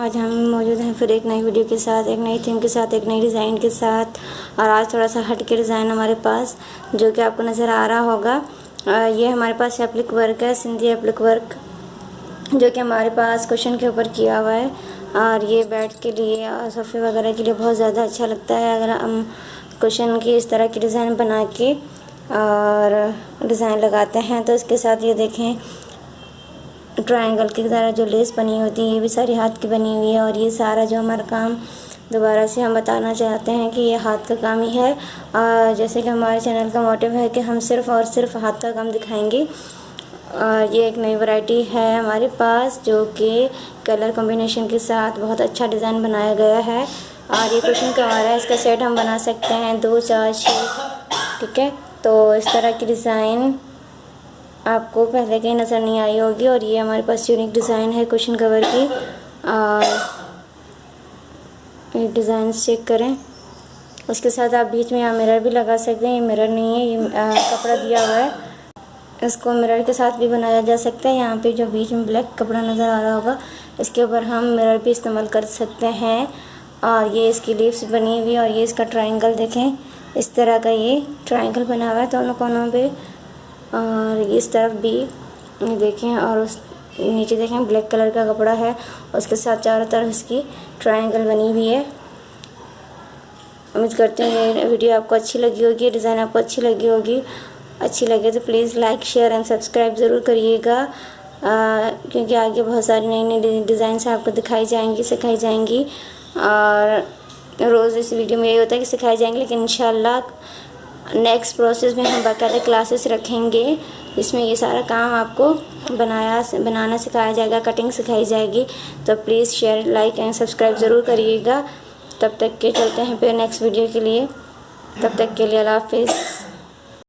आज हम मौजूद हैं फिर एक नई वीडियो के साथ, एक नई थीम के साथ, एक नई डिज़ाइन के साथ। और आज थोड़ा सा हट के डिज़ाइन हमारे पास जो कि आपको नज़र आ रहा होगा। ये हमारे पास एप्लिक वर्क है, सिंधी एप्लिक वर्क, जो कि हमारे पास कुशन के ऊपर किया हुआ है। और ये बेड के लिए और सोफ़े वगैरह के लिए बहुत ज़्यादा अच्छा लगता है अगर हम कुशन की इस तरह की डिज़ाइन बना के और डिज़ाइन लगाते हैं। तो इसके साथ ये देखें ट्रायंगल की तरह जो लेस बनी होती है, ये भी सारी हाथ की बनी हुई है। और ये सारा जो हमारा काम दोबारा से हम बताना चाहते हैं कि ये हाथ का काम ही है। और जैसे कि हमारे चैनल का मोटिव है कि हम सिर्फ़ और सिर्फ हाथ का काम दिखाएंगे। ये एक नई वैरायटी है हमारे पास जो कि कलर कॉम्बिनेशन के साथ बहुत अच्छा डिज़ाइन बनाया गया है। और ये कुशन का हमारा है, इसका सेट हम बना सकते हैं 2, 4, 6, ठीक है। तो इस तरह की डिज़ाइन आपको पहले कहीं नज़र नहीं आई होगी। और ये हमारे पास यूनिक डिज़ाइन है कुशन कवर की। ये डिज़ाइन चेक करें। उसके साथ आप बीच में यहाँ मिरर भी लगा सकते हैं। ये मिरर नहीं है, ये कपड़ा दिया हुआ है, इसको मिरर के साथ भी बनाया जा सकता है। यहाँ पे जो बीच में ब्लैक कपड़ा नज़र आ रहा होगा, इसके ऊपर हम मिरर भी इस्तेमाल कर सकते हैं। और ये इसकी लीव्स बनी हुई और ये इसका ट्रायंगल देखें, इस तरह का ये ट्रायंगल बना हुआ है दोनों कोनों पे। और इस तरफ भी ये देखें, और उस नीचे देखें ब्लैक कलर का कपड़ा है, उसके साथ चारों तरफ इसकी ट्रायंगल बनी हुई है। उम्मीद करती हूँ ये वीडियो आपको अच्छी लगी होगी, डिज़ाइन आपको अच्छी लगी होगी। अच्छी लगे तो please like, share and subscribe ज़रूर करिएगा, क्योंकि आगे बहुत सारी नई नई डिज़ाइन आपको दिखाई जाएंगी, सिखाई जाएंगी। और रोज़ इस वीडियो में ये होता है कि सिखाई जाएंगी, लेकिन इंशाल्लाह नेक्स्ट प्रोसेस में हम बाकायदा क्लासेस रखेंगे, इसमें ये सारा काम आपको बनाना सिखाया जाएगा, कटिंग सिखाई जाएगी। तो please share, like and subscribe ज़रूर करिएगा। तब तक के चलते हैं फिर नेक्स्ट वीडियो के लिए। तब तक के लिए अल्लाह हाफ़िज़।